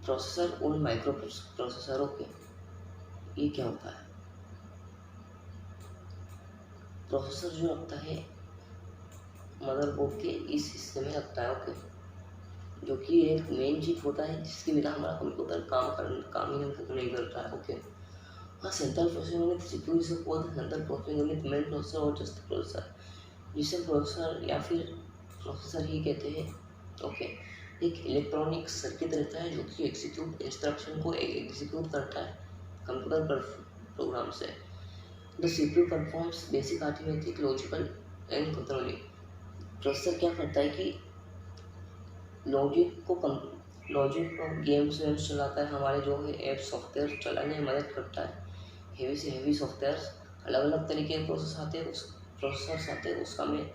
Processor और micro प्रोसेसरों के ये क्या होता है। प्रोसेसर जो लगता है मदरबोर्ड के इस हिस्से में लगता है, ओके, जो कि एक मेन चिप होता है जिसके बिना हमारा कंप्यूटर काम ही नहीं करता है, ओके। हाँ, सेंट्रल प्रोसेसिंग यूनिट सीपीयू इसे बोलते हैं, central processing unit main processor और जस्ट प्रोसेसर, जिसे प्रोसेसर या फिर प्रोसेसर ही कहते हैं, ओके। एक इलेक्ट्रॉनिक सर्किट रहता है जो कि एग्जीक्यूट इंस्ट्रक्शन को एग्जीक्यूट करता है कंप्यूटर पर प्रोग्राम से। The CPU performs basic arithmetic logical and controlling. Processor क्या करता है कि लॉजिक को गेम्स वेम्स चलाता है, हमारे जो है ऐप सॉफ्टवेयर चलाने में मदद करता है। हेवी से हेवी सॉफ्टवेयर, अलग अलग तरीके के प्रोसेसर्स आते हैं, उसका मैं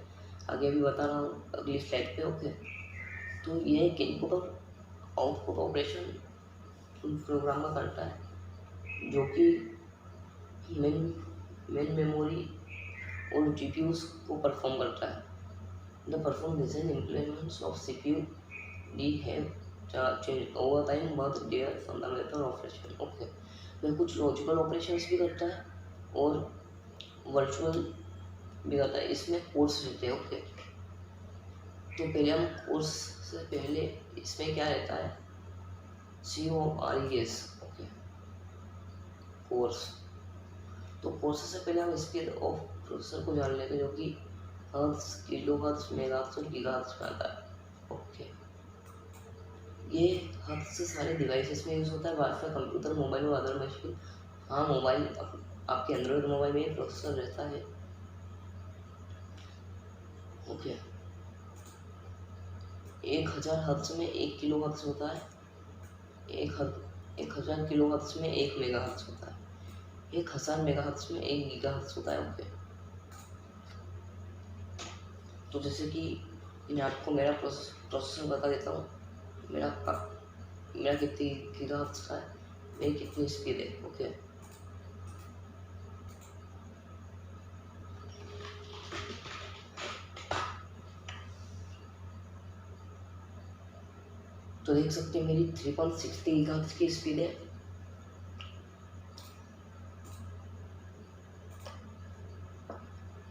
आगे भी बता रहा हूँ अगली स्लाइड पे, ओके। तो ये एक इनपुट और आउटपुट ऑपरेशन प्रोग्राम का करता है, जो कि मेन मेमोरी और जीपीयूज को परफॉर्म करता है। The perform design implements of CPU D have change over time but there fundamental operation, okay. वह कुछ लॉजिकल ऑपरेशंस भी करता है और वर्चुअल भी करता है। इसमें कोर्स रहते हैं, ओके। तो पहले हम कोर्स से पहले इसमें क्या रहता है, CORES, ओके, कोर्स। तो कोर्स से पहले हम स्पीड ऑफ प्रोसेसर को जान लेते हैं, जो कि हर्ट्ज, किलोहर्ट्ज, मेगाहर्ट्ज और गीगाहर्ट्ज में आता है, ओके। ये हर्ट्ज से सारे डिवाइसेस में यूज़ होता है, वाईफाई, कंप्यूटर, मोबाइल और अदर मशीन। हाँ, मोबाइल आपके एंड्रॉयड मोबाइल में प्रोसेसर रहता है, ओके। 1000 हर्ट्ज में 1 किलो हर्ट्ज होता है, 1000 किलो हर्ट्ज में 1 मेगा हर्ट्ज होता है, 1000 मेगा हर्ट्ज में 1 गीगा हर्ट्ज होता है, ओके। तो जैसे कि मैं आपको मेरा प्रोसेसर बता देता हूँ, मेरा कितनी गीगा हर्ट्ज का है, मेरी कितनी स्पीड है, ओके। तो देख सकते हैं मेरी 3.60 गीगाहर्ट्ज की स्पीड है,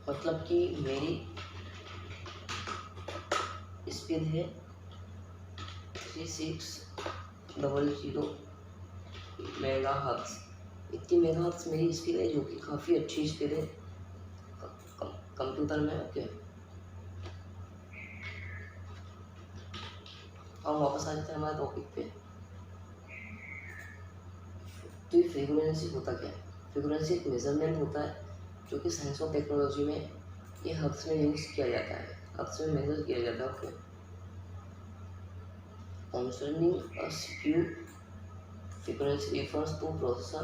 मतलब कि मेरी स्पीड है 3600 मेगाहर्ट्ज। इतनी मेगाहर्ट्ज मेरी स्पीड है, जो कि काफ़ी अच्छी स्पीड है कंप्यूटर में, ओके। हम वापस आ जाते हैं हमारे टॉपिक पे। तो ये फ्रीक्वेंसी होता क्या है? फ्रीक्वेंसी एक मेजरमेंट होता है जो कि साइंस और टेक्नोलॉजी में ये हर्ट्ज में यूज़ किया जाता है, हर्ट्ज में मेजर किया जाता है, ओके। कंसर्निंग अ CPU frequency refers two processor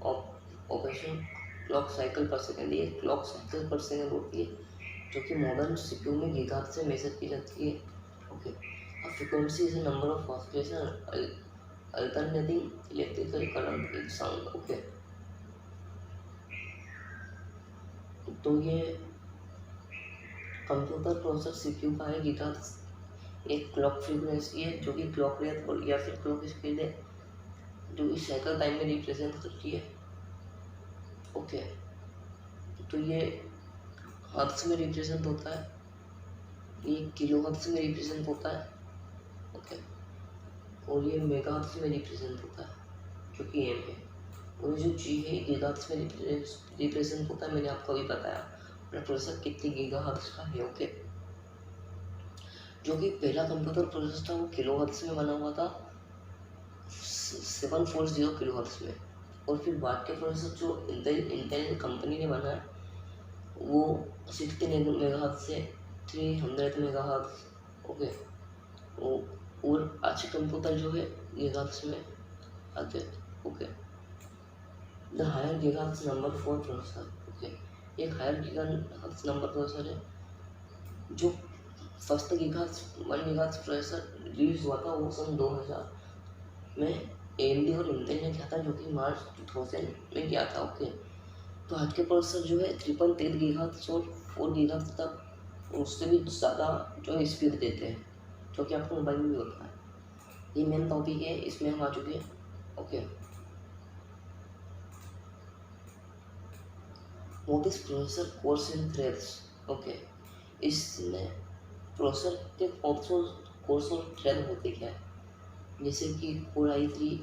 operation clock cycle पर सेकेंड। ये क्लॉक साइकिल पर सेकेंड होती है, जो कि मॉडर्न सीपीयू में गीगाहर्ट्ज से मेजर की जाती है, ओके। अब frequency is a number of oscillation alternating electrical current in sound, okay. तो ये कंप्यूटर प्रोसेसर सीपीयू का है गीगाहर्ट्ज। एक क्लॉक फ्रीक्वेंसी है जो कि क्लॉक रेट या फिर क्लॉक स्पीड है, जो कि साइकिल टाइम में रिप्रेजेंट करती है, ओके। तो ये हर्ट्ज में रिप्रेजेंट होता है, ये किलोहर्ट्ज में रिप्रेजेंट होता है, ओके। और ये मेगाहर्ट्ज में रिप्रेजेंट होता है, जो कि एम है। और जो जी है गीगाहर्ट्ज में रिप्रेजेंट होता है, मैंने आपको अभी बताया अपना प्रोसेसर कितनी गीगाहर्ट्ज का है, ओके। जो कि पहला कंप्यूटर प्रोसेसर था वो किलोहर्ट्ज में बना हुआ था, 740 किलोहर्ट्ज में। और फिर बाद के प्रोसेसर जो इंटेल कंपनी ने बनाया वो 16 मेगाहर्ट्ज से 300 मेगाहर्ट्ज, ओके। और आज के कंप्यूटर जो है गीगाहर्ट्ज में आते हैं, okay. The higher gigahertz number for processor, okay. एक हायर गीगाहर्ट्ज नंबर प्रोसेसर है, जो first gigahertz 1 gigahertz processor release हुआ था वो सन 2000 में AMD और इंटेल ने किया था, जो कि मार्च 2000 में किया था, ओके। तो आज के प्रोसेसर जो है 3.8 गीगाहर्ट्ज और 4 गीगाहर्ट्ज तक उससे भी ज़्यादा जो है स्पीड देते हैं, जो कि आपको मोबाइल में भी होता है। ये मेन टॉपिक है, इसमें हम आ चुके हैं। Okay, what is processor course and threads. Okay, इसमें प्रोसेसर के कोर्स और थ्रेड होते क्या है, जैसे कि कोर i3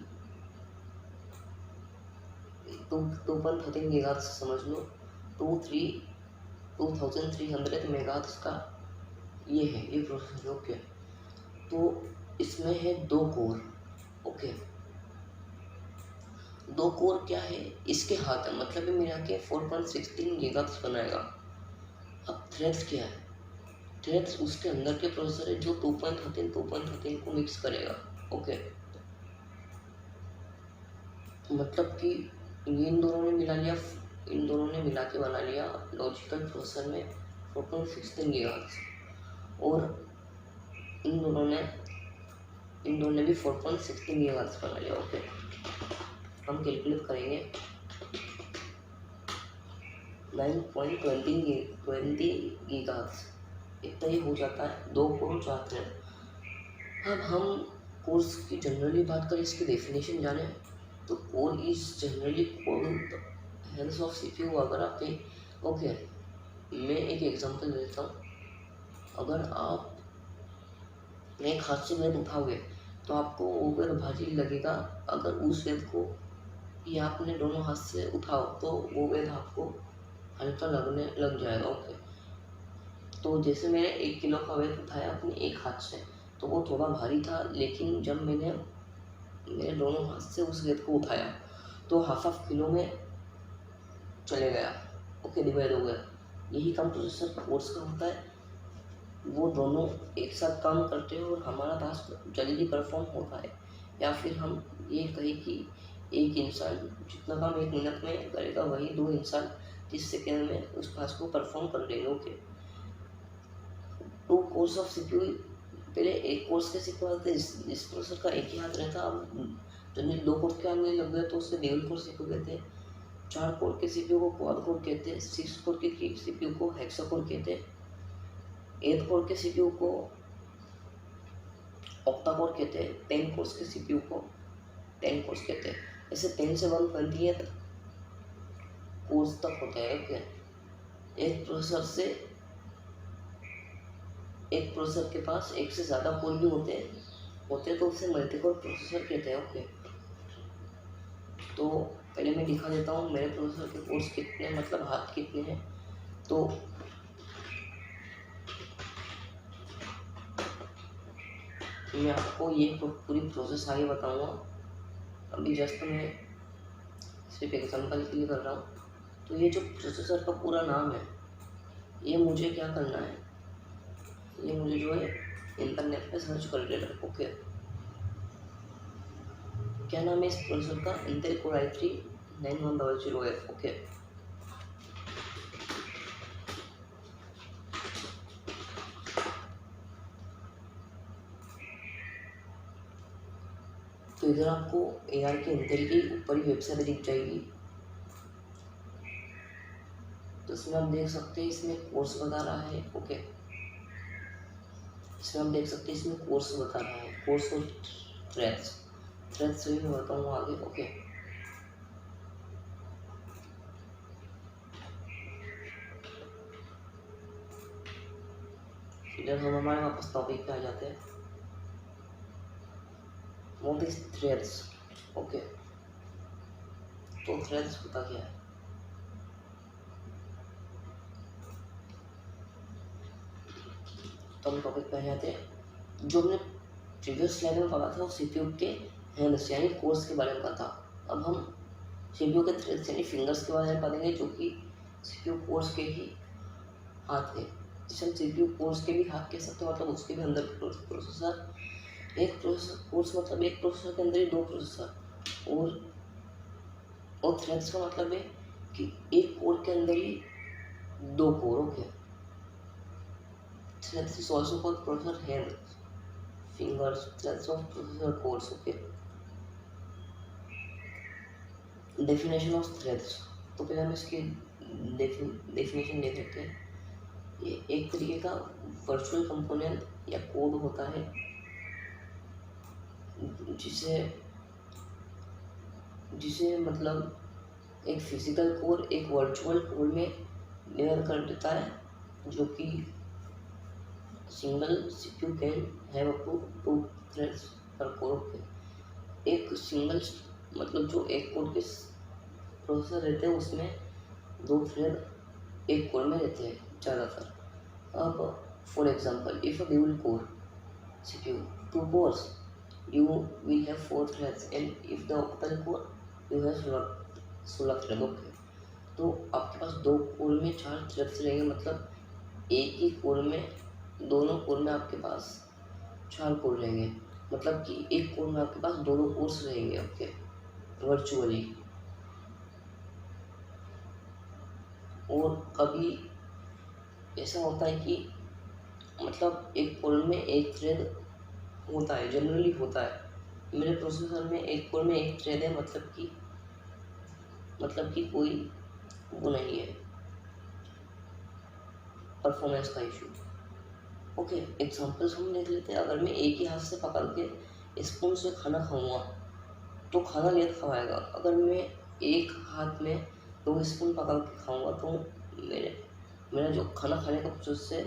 2.13 गीगाहर्ट्ज़ समझ लो, 2300 मेगाहर्ट्ज़ का ये प्रोसेसर। ओके, तो इसमें है 2 कोर। ओके, 2 कोर क्या है, इसके हाथ है, मतलब है मेरा के 4.16 गीगाहर्ट्ज़ बनाएगा। अब थ्रेड्स क्या है, थ्रेड्स उसके अंदर के प्रोसेसर है जो 2.13 को मिक्स करेगा। ओके, मतलब कि इन दोनों ने मिला के बना लिया लॉजिकल प्रोसेसर में 4.16 गीगाहर्ट्ज़, और इन दोनों ने भी 4.16 गीगाहर्ट्ज़ बना लिया। ओके, हम कैलकुलेट करेंगे 9.20 गीगाहर्ट्ज़, इतना ही हो जाता है 2 कोर 4 थ्रेड। अब हम कोर्स की जनरली बात करें, इसकी डेफिनेशन जाने, तो core is generally called hands of CPU. अगर आप ओके, मैं एक एग्जांपल देता हूँ। अगर आप एक हाथ से वेद उठाओगे तो आपको वो वेद भारी लगेगा, अगर उस वेद को ये आपने दोनों हाथ से उठाओ तो वो वेद आपको हल्का लगने लग जाएगा। ओके, तो जैसे मैंने 1 किलो का वेट उठाया अपने एक हाथ से, तो वो थोड़ा भारी था, लेकिन जब मैंने मेरे दोनों हाथ से उस वेट को उठाया तो हाफ किलो में चले गया। ओके, डिवाइड हो गया। यही काम प्रोसेसर कोर्स का होता है, वो दोनों एक साथ काम करते हैं और हमारा टास्क जल्दी परफॉर्म होता है। या फिर हम ये कहें कि एक इंसान जितना काम 1 मिनट में करेगा, वही 2 इंसान 30 सेकेंड में उस टास्क को परफॉर्म कर देंगे। ओके, 2 कोर्स ऑफ सीपीयू, पहले एक कोर्स के सीपीयू आते, इस प्रोसेसर का एक ही हाथ रहता। अब जब 2 कोर के आने लग गए तो उससे ड्यूल कोर सीपीयू कहते हैं, 4 कोर के सीपीयू को क्वाड कोर कहते हैं, 6 कोर के सीपीयू को हेक्सा कोर कहते हैं, 8 कोर के सीपीयू को ऑक्टा कोर कहते हैं, 10 कोर्स के सीपीयू को 10 कोर्स कहते हैं। ऐसे 10 से 128 कोर्स तक होते हैं। ओके, एक प्रोसेसर के पास एक से ज़्यादा कोर भी होते तो उसे मल्टीकोर प्रोसेसर कहते हैं। ओके, तो पहले मैं दिखा देता हूँ मेरे प्रोसेसर के कोर्स कितने, मतलब हाथ कितने हैं। तो मैं आपको ये पूरी प्रोसेस आगे बताऊँगा, अभी जस्ट मैं सिर्फ एग्जांपल के लिए कर रहा हूँ। तो ये जो प्रोसेसर का पूरा नाम है, ये मुझे क्या करना है, ये मुझे जो है इंटरनेट पे सर्च कर लेना। ओके, क्या नाम है इस प्रोसेसर का, Intel core i3 9100F। Okay, तो इधर आपको AR के इंटेल की ऊपर ही वेबसाइट दिख जाएगी, तो इसमें आप देख सकते हैं इसमें कोर्स बता रहा है। ओके, इसमें आप देख सकते हैं इसमें कोर्स बता रहा है, कोर्स और थ्रेड्स भी मैं बताऊँगा आगे। ओके, इधर हम हमारे वापस टॉपिक पे आ जाते हैं, व्हाट इज थ्रेड्स। ओके, तो थ्रेड्स होता क्या है, तो हम टॉपिक पे आ जाते हैं। जो हमने प्रीवियस स्लाइड में पढ़ा था वो सीपीयू के हैंड्स यानी कोर्स के बारे में पढ़ा था। अब हम सीपीयू के थ्रेड्स यानी फिंगर्स के बारे में पढ़ेंगे, जो कि सीपीयू कोर्स के ही हाथ है। जिसे हम सीपीयू कोर्स के भी हाथ कह सकते हैं, मतलब उसके भी अंदर प्रोसेसर। एक प्रोसेसर कोर्स मतलब एक प्रोसेसर के अंदर ही 2 प्रोसेसर, और थ्रेड्स का मतलब है कि एक कोर के अंदर ही 2 core. Okay, threads is also called processor hand, fingers, threads of processor cores. Okay, definition of threads, तो पहले हम इसकी डेफिनेशन दे देते हैं। ये एक तरीके का वर्चुअल कंपोनेंट या कोड होता है जिसे जिसे मतलब एक फिजिकल कोर एक वर्चुअल कोर में डिवाइड कर देता है, जो कि single CPU can have up to 2 threads per core पे। एक सिंगल मतलब जो एक कोर के प्रोसेसर रहते हैं उसमें 2 थ्रेड एक कोर में रहते हैं ज़्यादातर। अब for example if a dual core CPU 2 cores, you will have 4 threads, and if the octal core you have 16 thread. Okay, तो आपके पास 2 कोर में 4 थ्रेड्स रहेंगे, मतलब एक ही कोर में दोनों कोर में आपके पास 4 कोर रहेंगे, मतलब कि एक कोर में आपके पास दोनों कोर्स रहेंगे। Okay, virtually. और कभी ऐसा होता है कि मतलब एक कोर में एक थ्रेड होता है, जनरली होता है। मेरे प्रोसेसर में एक कोर में एक थ्रेड है, मतलब कि कोई वो नहीं है परफॉर्मेंस का इशू। ओके, एग्जांपल्स हम देख लेते हैं। अगर मैं एक ही हाथ से पकड़ के स्पून से खाना खाऊंगा तो खाना लेट खवाएगा। अगर मैं एक हाथ में 2 स्पून पकड़ के खाऊंगा तो मेरा जो खाना खाने का प्रोसेस है,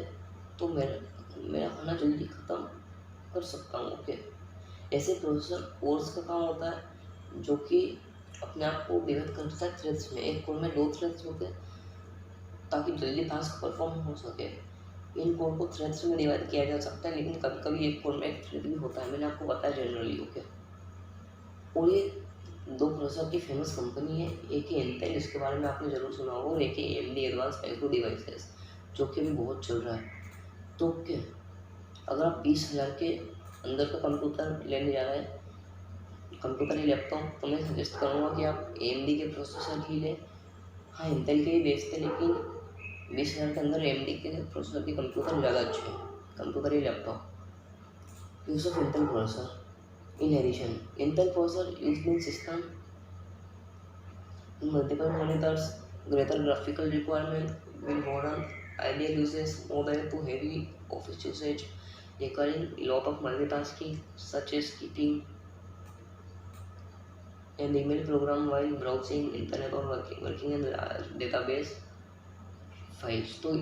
तो मेरा खाना जल्दी ख़त्म कर सकता हूँ। ओके, ऐसे प्रोसेसर कोर्स का काम होता है जो कि अपने आप को डिवाइड करता है थ्रेड्स में। एक कोर में 2 थ्रेड्स होते हैं ताकि जल्दी टास्क परफॉर्म हो सके। इन कोर को थ्रेड्स में डिवाइड किया जा सकता है, लेकिन कभी कभी एक कोर में एक थ्रेड भी होता है, मैंने आपको बताया जनरली। ओके, और ये 2 प्रोसेसर की फेमस कंपनी है, एक ही इंटेल, इसके बारे में आपने ज़रूर सुना होगा, और एक ही AMD एडवांस माइक्रो डिवाइसेस, जो कि अभी बहुत चल रहा है। तो ओके, अगर आप 20,000 के अंदर का कंप्यूटर लेने जा रहे हैं, कंप्यूटर या लैपटॉप, तो मैं सजेस्ट करूँगा कि आप AMD के प्रोसेसर ही लें। हाँ, इंटेल के ही बेचते, लेकिन 20,000 के अंदर AMD के प्रोसेसर के कंप्यूटर ज़्यादा अच्छे हैं, कंप्यूटर या laptop. Use of Intel processor in addition, Intel processor used in system in multiple monitors, greater graphical requirement will modern ideal uses modern to heavy office usage, requiring a lot of multitasking such as keeping an email program while browsing internet or working in database files। तो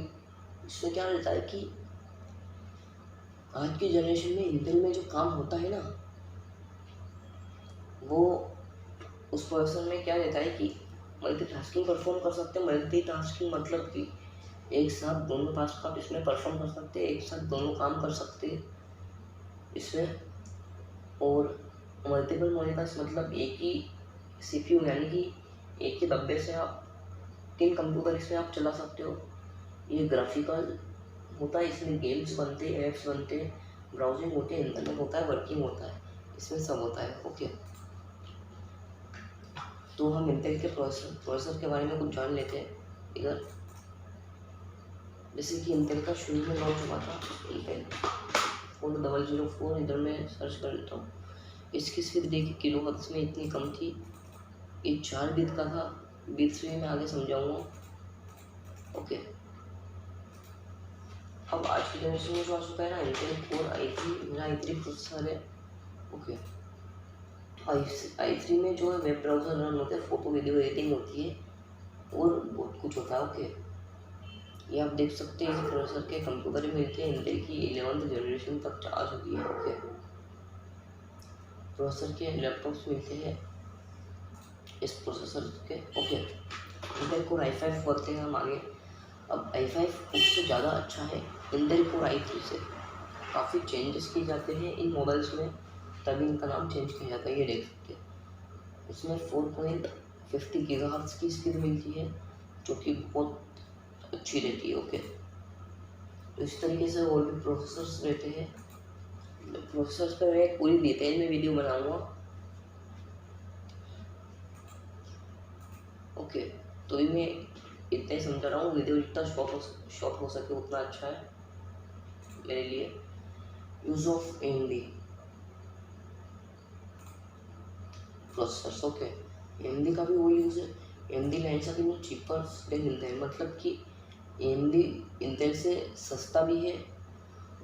इसमें क्या रहता है कि आज की generation में Intel में जो काम होता है ना, वो उस प्रोसेसर में क्या रहता है कि मल्टीटास्किंग परफॉर्म कर सकते हैं। मल्टीटास्किंग मतलब कि एक साथ दोनों टास्क आप इसमें परफॉर्म कर सकते हैं, एक साथ दोनों काम कर सकते हैं इसमें। और मल्टीपल मॉनिटर्स मतलब एक ही CPU, यानी कि एक ही डब्बे से आप 3 कंप्यूटर इसमें आप चला सकते हो। ये ग्राफिकल होता है, इसमें गेम्स बनते हैं, ऐप्स बनते हैं, ब्राउजिंग होती है, इंटरनेट होता है, वर्किंग होता है, इसमें सब होता है। ओके, तो हम इंटेल के प्रोसेसर के बारे में कुछ जान लेते हैं इधर। जैसे कि इंटेल का शुरू में लॉन्च हुआ था इंटेल 4004, इधर मैं सर्च कर लेता हूँ। इसकी स्पीड देखिए किलोहर्ट्ज़ में इतनी कम थी, ये 4 बिट का था, बिट्स में मैं आगे समझाऊंगा। ओके, अब आज की जनरेशन में जो आ चुका है ना, इंटेल कोर i3, मेरा i3 प्रोसेसर है। ओके, i3 में जो है वेब ब्राउज़र रन होते हैं, फोटो वीडियो एडिटिंग होती है और बहुत कुछ होता है। ओके, ये आप देख सकते हैं, इस प्रोसेसर के कंप्यूटर में मिलते हैं, इंटेल की 11th जनरेशन तक आ चुकी है। ओके, प्रोसेसर के लैपटॉप्स मिलते हैं इस प्रोसेसर के। ओके, इंटेल कोर i5 बोलते हैं हम आगे। अब i5 उससे ज़्यादा अच्छा है इंटेल कोर i3 से, काफ़ी चेंजेस किए जाते हैं इन मॉडल्स में, तभी इनका नाम चेंज किया जाता है। ये देख सकते हैं, इसमें 4.50 गीगाहर्ट्ज़ की स्पीड मिलती है, जो कि बहुत अच्छी रहती है। ओके, तो इस तरीके से और भी प्रोसेसर्स रहते हैं। प्रोसेसर्स पर मैं पूरी डिटेल में वीडियो बनाऊंगा। ओके, तो भी मैं इतना ही समझा रहा हूँ, वीडियो जितना शॉर्ट हो सके उतना अच्छा है मेरे लिए। Use of AMD processors. Okay, AMD का भी वो यूज़ है, AMD लाइन से भी वो चीपर देन इंटेल, मतलब कि AMD इंटेल से सस्ता भी है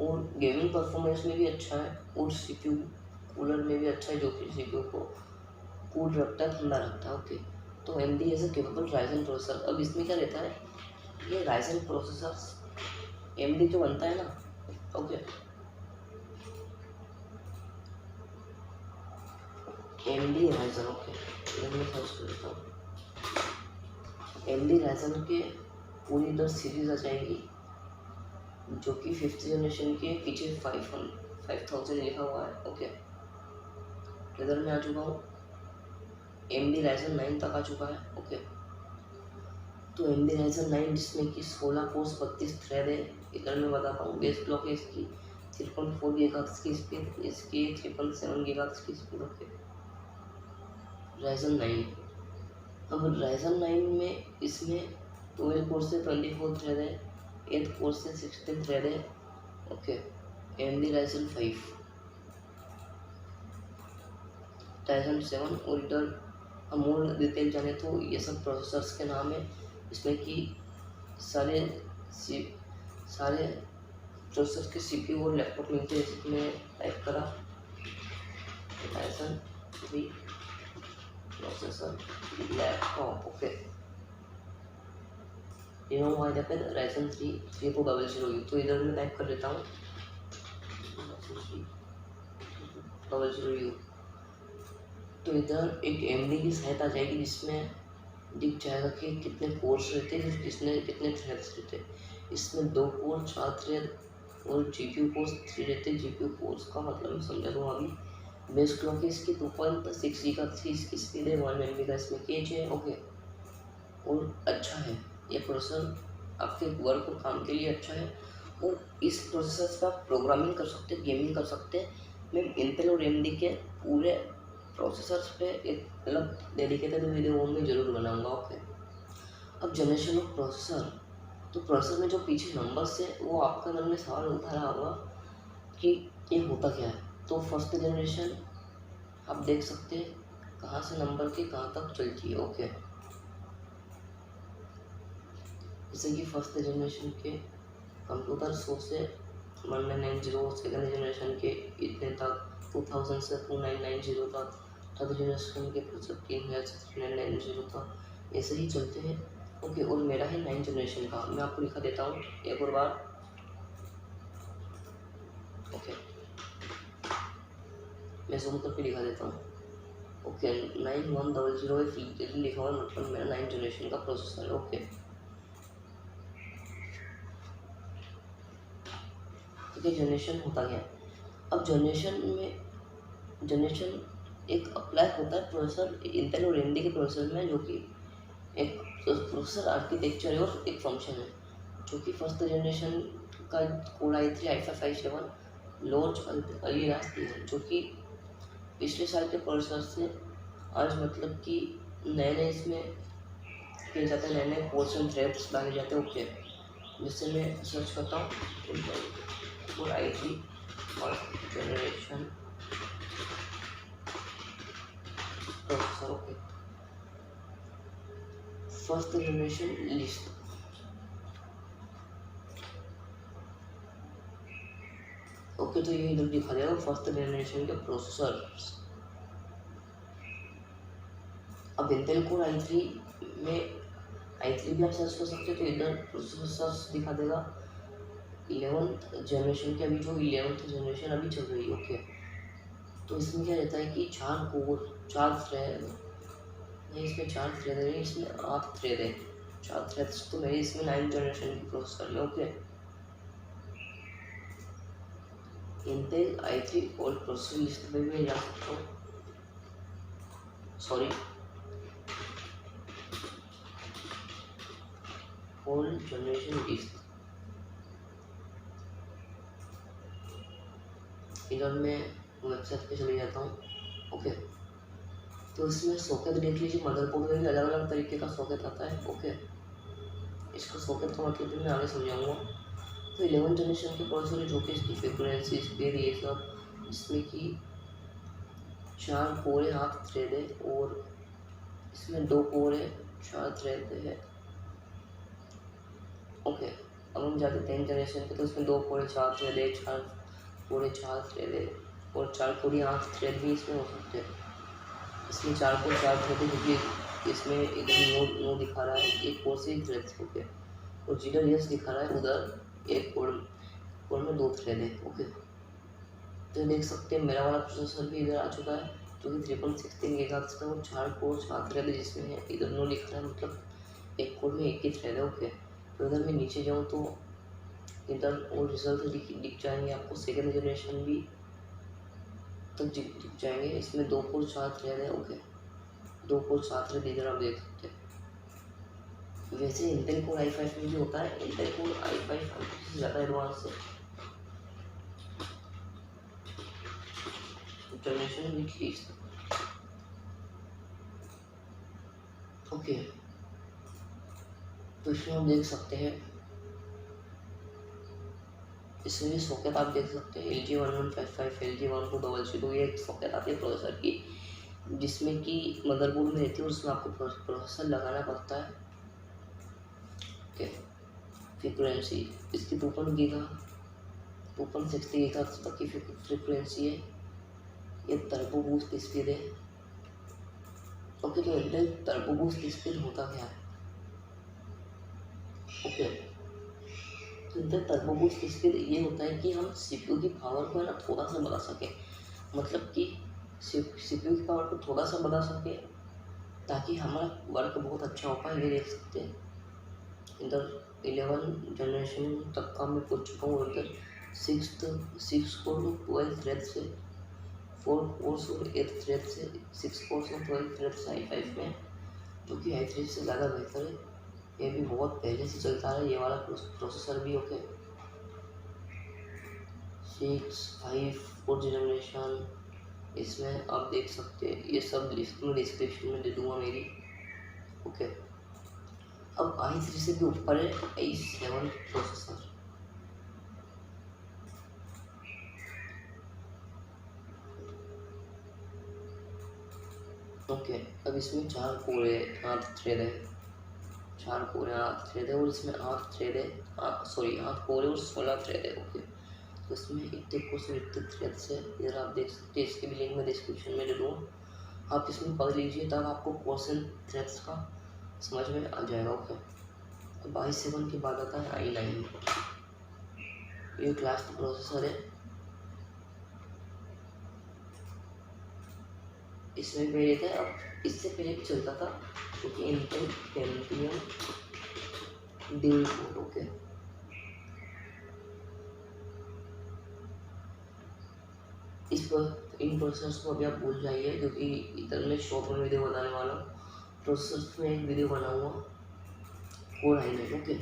और गेमिंग परफॉर्मेंस में भी अच्छा है, और CPU कूलर में भी अच्छा है, जो कि CPU को कूल रखता है, ठंडा रखता है। ओके, तो AMD as a capable Ryzen processor. अब इसमें क्या रहता है, ये राइजन प्रोसेसर AMD जो बनता है ना, ओके, AMD राइजन, ओके, मैं सर्च कर लेता हूँ। AMD राइजन के पूरी इधर सीरीज आ जाएगी, जो कि 5th जनरेशन के पीछे 5000 लिखा हुआ है। ओके, इधर मैं आ चुका हूँ, AMD राइजन 9 तक आ चुका है। ओके, तो AMD राइजन 9 जिसमें कि 16 कोर्स 32 थ्रेड है। इधर मैं बताता हूँ, बेस क्लॉक है इसकी 3.4 गीगाहर्ट्ज़ की स्पीड, इसकी 3.7 गीगाहर्ट्ज़ की स्पीड। Okay, Ryzen 9। अब राइजन 9 में इसमें 12 कोर से 24 थ्रेड है, 8 कोर से 16 थ्रेड है। Okay, AMD Ryzen 5, Ryzen 7। और इधर हम और डिटेल जाने तो ये सब प्रोसेसर्स के नाम है, इसमें कि सारे प्रोसेसर के CPU और लैपटॉप मिलते हैं। इसमें टाइप करा राइजन 3 प्रोसेसर लैपटॉप। ओके, ये वहाँ जाते हैं राइजन 3 3200U। तो इधर मैं टाइप कर लेता हूँ 3200U। तो इधर एक AMD की सहायता आ जाएगी, जिसमें दिख जाएगा कि कितने कोर्स रहते हैं, कितने थ्रेड्स रहते हैं। इसमें 2 कोर 4 थ्रेड और GPU कोर्स 3 रहते हैं। GPU कोर्स का मतलब मैं समझा दूँ अभी। बेस क्लॉक है इसकी 2.6 गीगाहर्ट्ज़ की इसकी स्पीड है, 1 MB का इसमें केज है। ओके, और अच्छा है ये प्रोसेसर, आपके वर्क और काम के लिए अच्छा है। और इस प्रोसेसर से आप प्रोग्रामिंग कर सकते हैं, गेमिंग कर सकते हैं। मैं इंटेल और AMD के पूरे प्रोसेसर्स पे एक अलग डेडिकेटेड वीडियो में ज़रूर बनाऊंगा। ओके, अब जनरेशन ऑफ प्रोसेसर। तो प्रोसेसर में जो पीछे नंबर्स है, वो आपका मन में सवाल उठा रहा होगा कि ये होता क्या है। तो फर्स्ट जनरेशन आप देख सकते हैं कहाँ से नंबर के कहाँ तक चलती है। ओके, जैसे कि फर्स्ट जनरेशन के कंप्यूटर 100 से 1990, सेकेंड जनरेशन के इतने तक 2000 से 2990 तक, थर्ड जनरेशन के 3000 से 3990 तक, ऐसे ही चलते हैं। ओके, और मेरा है 9th जनरेशन का, मैं आपको लिखा देता हूँ एक और बार। ओके, मैं जूम करके लिखा देता हूँ। ओके, 9100 लिखा हुआ है, मतलब मेरा 9th जनरेशन का प्रोसेसर है। ओके, ठीक है, जनरेशन होता गया। अब जनरेशन एक अप्लाई होता है प्रोसेसर इंटेल और AMD के प्रोसेसर में, जो कि एक प्रोसेसर आर्किटेक्चर है और एक फंक्शन है, जो कि फर्स्ट जनरेशन का core i3 i5 i7 launch Ali रास्ते है, जो कि पिछले साल के प्रोसेसर से आज मतलब कि नए इसमें किए जाते हैं, नए कोर्स एंड थ्रेड्स डाले जाते हैं। ओके, जिससे मैं सर्च करता हूँ core i3 first generation processor. Okay, first generation list. Okay, तो ये इधर दिखा देगा फर्स्ट जनरेशन के प्रोसेसर। अब इंटेल कोर i3 में i3 भी आप सर्च कर सकते हैं, तो इधर प्रोसेसर दिखा देगा 11th जनरेशन के, अभी जो 11th जनरेशन अभी चल रही है। ओके, तो इसमें क्या रहता है कि 4 कोर 4 थ्रेड नहीं, इसमें 4 थ्रेड है, इसमें 8 थ्रेड है, 4 थ्रेड्स तो मेरे इसमें 9th जनरेशन की प्रोसेसर में। Okay, Intel i3 old processor list में मैं जा सकता हूँ, सॉरी ओल्ड जनरेशन लिस्ट। इधर मैं वेबसाइट पे चले जाता हूँ। ओके, तो इसमें सॉकेट देख लीजिए, मदरबोर्ड में अलग अलग तरीके का सॉकेट आता है। ओके, इसका सॉकेट का मतलब भी मैं आगे समझाऊंगा। तो 11th जनरेशन के प्रोसेसर जो कि इसकी फ्रीक्वेंसी स्पीड ये सब, इसमें कि 4 कोर है, 8 थ्रेड है, और इसमें 2 कोर है, 4 थ्रेड है। ओके, अब हम जाते 10th जनरेशन पे, तो इसमें 2 कोर है, 4 थ्रेड है, 4 कोर है, 4 थ्रेड है, और 4 कोर या 8 थ्रेड भी इसमें हो सकते हैं। इसमें 4 कोर 4 थ्रेड है, क्योंकि इसमें इधर नो दिखा रहा है, एक कोर से ही थ्रेड ओके, और जिधर यस दिखा रहा है उधर एक कोर में 2 थ्रेड है ओके। तो देख सकते हैं मेरा वाला प्रोसेसर भी इधर आ चुका है, जो कि 3.16 गीगाहर्ट्ज़ का, वो 4 कोर 4 थ्रेड है जिसमें है, इधर नो लिख रहा है, मतलब एक कोर में एक ही थ्रेड है ओके। तो इधर मैं नीचे जाऊँ तो इधर और रिजल्ट दिख जाएंगे आपको, सेकेंड जनरेशन भी तक दिख जाएंगे। इसमें 2 कोर 4 थ्रेड है ओके, 2 कोर 4 थ्रेड इधर आप देख सकते हैं। वैसे इंटेल कोर i5 में जो होता है, इंटेल कोर i5 से ज़्यादा एडवांस है, जनरेशन भी ठीक ओके। तो इसमें हम देख सकते हैं, इसमें भी सॉकेट आप देख सकते हैं, LG1155 LG1200, ये एक सॉकेट आती है प्रोसेसर की, जिसमें कि मदरबोर्ड में रहती है और उसमें आपको प्रोसेसर लगाना पड़ता है ओके। फ्रीक्वेंसी इसकी 2.60 गीगाहर्ट्ज़ तक की फ्रीक्वेंसी है, ये टर्बो बूस्ट स्पीड है ओके। तो इंटेल टर्बो बूस्ट स्पीड होता क्या है ओके। तो इंटेल टर्बो बूस्ट स्पीड ये होता है कि हम सीपीयू की पावर को है ना थोड़ा सा बढ़ा सकें, मतलब कि सीपीयू की पावर को थोड़ा सा बढ़ा सके ताकि हमारा वर्क बहुत अच्छा हो पाए। ये देख सकते हैं इधर 11 जनरेशन तक का मैं पहुँच चुका हूँ, इधर 6 कोर 12 थ्रेड से 4 कोर्स और 8 थ्रेड से 6 कोर्स और 12 थ्रेड से i5 में, जो कि i3 से ज़्यादा बेहतर है। ये भी बहुत पहले से चलता है ये वाला प्रोसेसर भी ओके। 6 5 4th जनरेशन, इसमें आप देख सकते हैं, ये सब लिस्ट में डिस्क्रिप्शन में दे दूँगा मेरी ओके। अब i3 से भी ऊपर है i7 प्रोसेसर ओके। अब इसमें 4 कोर है 8 थ्रेड है, 4 कोर है 8 थ्रेड है, और इसमें 8 थ्रेड है 8 कोर है और 16 थ्रेड है ओके। तो इसमें इतने कोर से इतने थ्रेड से इधर आप देख सकते हैं, इसके भी लिंक में डिस्क्रिप्शन में दे दूँगा, आप इसमें पढ़ लीजिए तब आपको कोर्स एंड थ्रेड्स का समझ में आ जाएगा ओके। अब i7 के बाद आता है i9, ये क्लास 2 प्रोसेसर है। इसमें पहले था, अब इससे पहले भी चलता था क्योंकि Intel Pentium dual core okay. इस पर इन प्रोसेसर्स को अभी आप भूल जाइए, क्योंकि इधर मैं शॉर्ट में वीडियो बनाने वाला हूँ, प्रोसेसर्स में एक वीडियो बनाऊंगा कोर i9 ओके।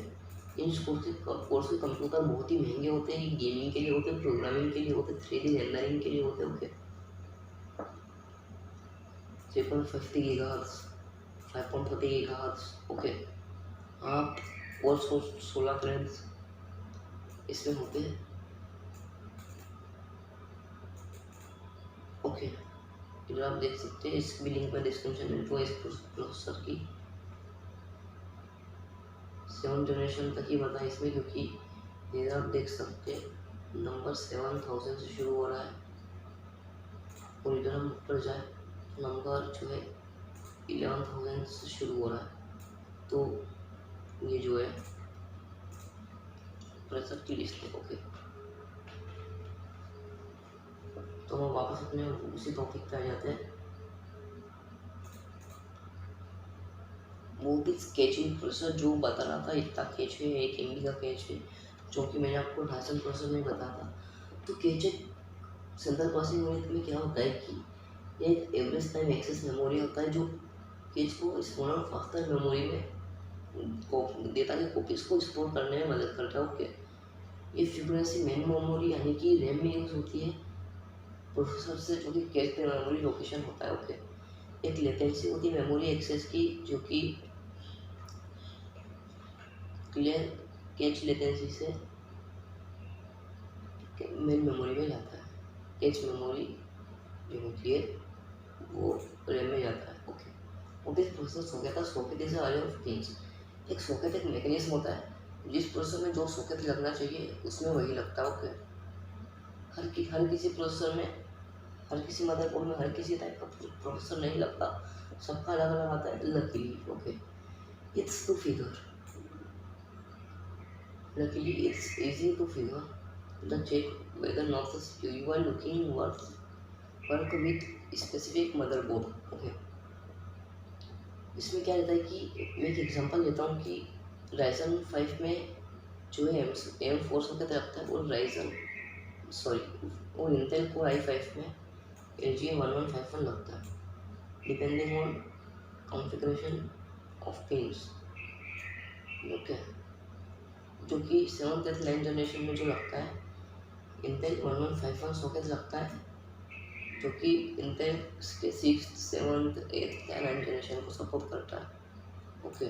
इन कोर्स के कंप्यूटर बहुत ही महंगे होते हैं, गेमिंग के लिए होते हैं, प्रोग्रामिंग के लिए होते हैं, 3D रेंडरिंग के लिए होते हैं ओके। 3.50 gigahertz 5.30 gigahertz okay. आप और 16 थ्रेड्स इसमें होते हैं ओके। इधर आप देख सकते हैं, इसकी भी लिंक में डिस्क्रिप्शन में तो इस प्रोसेसर की 7 जनरेशन तक ही बता इसमें, क्योंकि इधर आप देख सकते हैं नंबर 7000 से शुरू हो रहा है, और इधर हम ऊपर जाए नंबर जो है 11000 से शुरू हो रहा है। तो ये जो है प्रोसेसर की लिस्ट है ओके। तो हम वापस अपने उसी टॉपिक पे आ जाते हैं, वो भी कैचिंग प्रोसेसर जो बता रहा था, इतना कैच है 1 MB का कैच है, जो कि मैंने आपको ढासन प्रोसेसर में बताया था। तो कैच सेंट्रल प्रोसेसिंग यूनिट में क्या होता है कि एक एवरेज टाइम एक्सेस मेमोरी होता है, जो कैच को स्मॉलर फास्टर मेमोरी में डेटा के कॉपीज को स्टोर करने में मदद करता है ओके। ये फ्रीक्वेंसी मेन मेमोरी यानी कि रैम में यूज होती है प्रोसेसर से, जो कि कैच पे मेमोरी लोकेशन होता है ओके। एक लेटेंसी होती है मेमोरी एक्सेस की, जो कि क्लियर कैच लेटेंसी से मेन मेमोरी में जाता है, कैच मेमोरी जो होती है वो रैम में जाता है ओके। और इस process socket is a of things, एक सॉकेट एक मैकेनिज्म होता है, जिस प्रोसेसर में जो सॉकेट लगना चाहिए उसमें वही लगता है ओके। हर किसी प्रोसेसर में हर किसी मदरबोर्ड में हर किसी टाइप का प्रोसेसर नहीं लगता, सबका अलग अलग आता है। Luckily okay, it's to figure, luckily it's easy to figure the check whether not the CPU you are looking work with specific motherboard okay. इसमें क्या रहता है कि मैं एक एग्जांपल लेता हूँ कि राइजन 5 में जो है M4 सॉकेट रखता है, वो इंटेल कोर i5 में LGA1151 लगता है, depending on configuration of pins okay. जो कि 7th 8th 9th जनरेशन में जो लगता है इंटेल 1151 सॉकेट लगता है, जो कि इंटेल के 6th 7th 8th या 9th जनरेशन को सपोर्ट करता है ओके।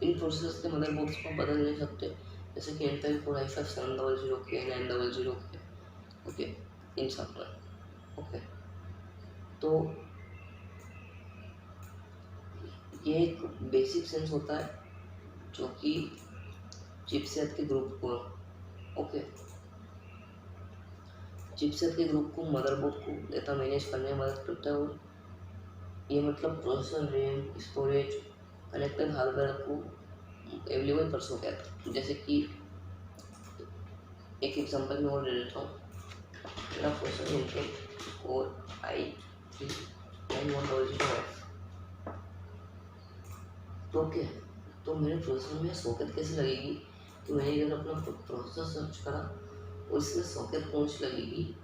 इन प्रोसेसर्स के मदरबोर्ड्स को बदल नहीं सकते, जैसे कि Intel core i5 700K 900K okay, इन सब में ओके। तो ये एक बेसिक सेंस होता है जो कि चिपसेट के ग्रुप को ओके, चिपसेट के ग्रुप को मदरबोर्ड को डेटा मैनेज करने में मदद करता है। और ये मतलब processor, RAM, storage, connected hardware को अवेलेबल कर सके। जैसे कि एक एग्जांपल मैं और ले लेता हूँ, मेरा processor Intel core i3 9100F तो ओके। तो मेरे प्रोसेसर में सॉकेट कैसे लगेगी, तो मैंने इधर अपना प्रोसेसर सर्च करा और इसमें सॉकेट कौन सी लगेगी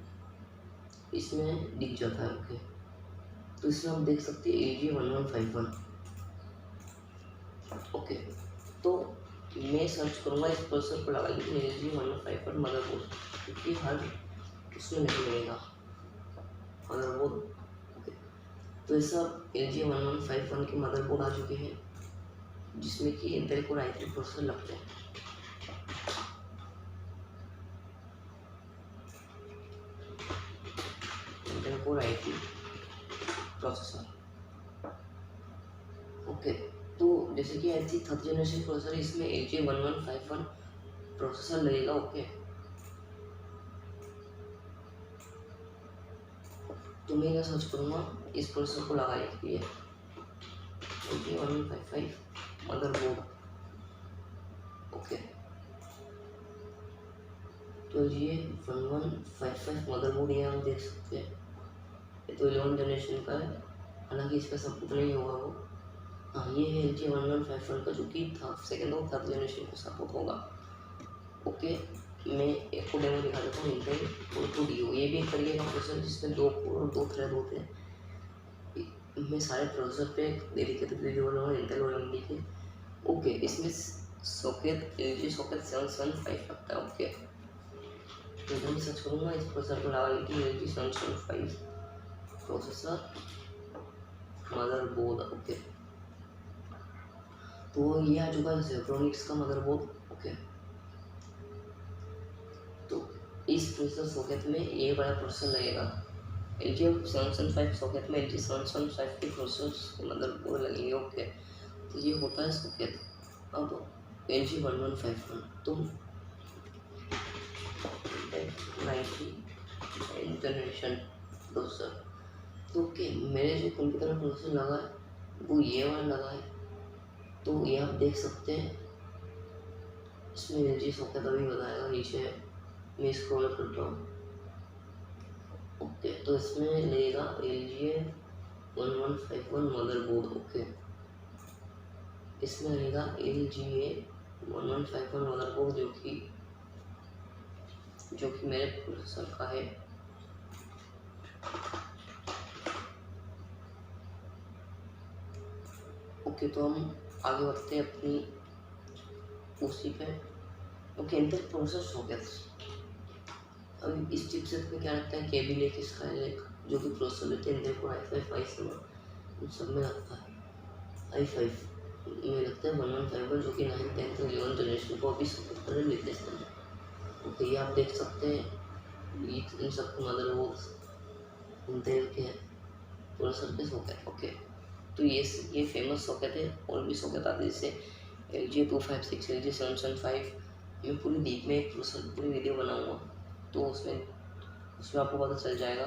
इसमें दिख जाता है ओके। तो इसमें हम देख सकते हैं LGA1151 ओके। तो मैं सर्च करूँगा इस प्रोसेसर को लगा लीजिए LGA1151 मदरबोर्ड, क्योंकि हर उसमें नहीं मिलेगा मदरबोर्ड ओके। तो ऐसा LGA1151 के मदरबोर्ड आ चुके हैं जिसमें कि इंटेल कोर i3 प्रोसेसर लगते हैं। Intel core i3 processor okay. तो जैसे कि i3 3rd जनरेशन प्रोसेसर, इसमें LGA1151 प्रोसेसर लगेगा ओके। तो मैं क्या सर्च करूँगा इस प्रोसेसर को लगाने के लिए LGA1155 मदरबोर्ड ओके। तो ये 1155 मदरबोर्ड ये हम देख सकते हैं, ये तो 11 जनरेशन का है, हालांकि इसका सपोर्ट नहीं होगा वो। हाँ ये है LGA1151 का, जो कि 2nd और 3rd जनरेशन को सपोर्ट होगा ओके। मैं एक को डेमो दिखा देता हूँ, इंटेल कोर 2Duo, ये भी एक तरीके का प्रोसेसर जिसमें 2 कोर और 2 थ्रेड होते हैं। मैं सारे प्रोसेसर पे डेडिकेटेड वीडियो बनाऊँगा इंटेल और AMD के ओके। इसमें सॉकेट LG सॉकेट 775 लगता है ओके। तो इधर मैं सर्च करूँगा इस प्रोसेसर को लगा लीजिए LG 775 प्रोसेसर मदरबोर्ड ओके। तो ये आ चुका है जेब्रोनिक्स का मदरबोर्ड ओके। तो इस प्रोसेसर सॉकेट में ये बड़ा प्रोसेसर लगेगा, LG 775 सॉकेट में LG 775 के प्रोसेसर मदरबोर्ड लगेंगे ओके। तो ये होता है सॉकेट। अब LG1151 तो 90 जनरेशन प्रोसेसर तो ओके। मेरे जो कंप्यूटर में प्रोसेसर लगा है वो ये वाला लगा है। तो ये आप देख सकते हैं, इसमें LG सॉकेट अभी बताएगा नीचे, मैं स्क्रॉल करता हूँ ओके। तो इसमें लगेगा LGA1151 मदरबोर्ड ओके। इसमें रहेगा LGA1151 मदरबोर्ड जो कि मेरे प्रोसेसर का है ओके। तो हम आगे बढ़ते हैं अपनी उसी पे ओके। इंटेल प्रोसेसर सॉकेट्स, अभी इस चिपसेट में क्या लगता है, केबी लेक, स्काईलेक जो कि प्रोसेसर लेते हैं इंटेल को i5 i7 उन सब में लगता है। i5 में लगता है 1151 जो कि 9th 10th 11th जनरेशन को अभी सपोर्ट कर लेते हैं ओके। ये आप देख सकते हैं इन सब के मदरबोर्ड्स इंटेल के प्रोसेसर के सॉकेट ओके। तो ये फेमस सॉकेट है, और भी सॉकेट आते हैं जैसे LGA256 LGA775। मैं पूरी डीप में एक प्रोसेसर पूरी वीडियो बनाऊंगा, तो उसमें आपको पता चल जाएगा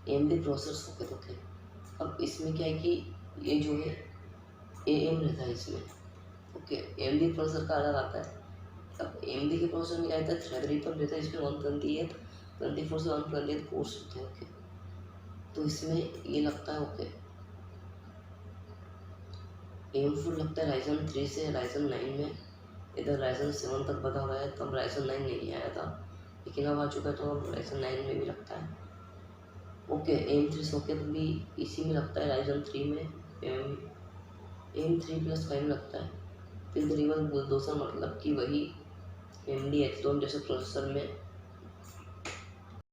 AMD प्रोसेसर सॉकेट। ओके, अब इसमें क्या है कि ये जो है AM रहता है इसमें। ओके, AMD प्रोसेसर का अलग आता है। अब AMD के प्रोसेसर में क्या रहता है, थ्रेडरिपल रहता है, इसमें 128 24 से 128 कोर्स होते हैं। ओके, तो इसमें ये लगता है। ओके, एम4 लगता है राइजन 3 से राइजन 9 में, इधर राइजन 7 तक बता हुआ है, तब राइजन 9 नहीं आया था, लेकिन अब आ चुका है, तो अब राइजन 9 में भी लगता है। ओके, AM3 सॉकेट भी इसी में लगता है, राइजन 3 में AM3+5 लगता है। फिर करीबन बुलडोजर मतलब कि वही AMD H2 जैसे प्रोसेसर में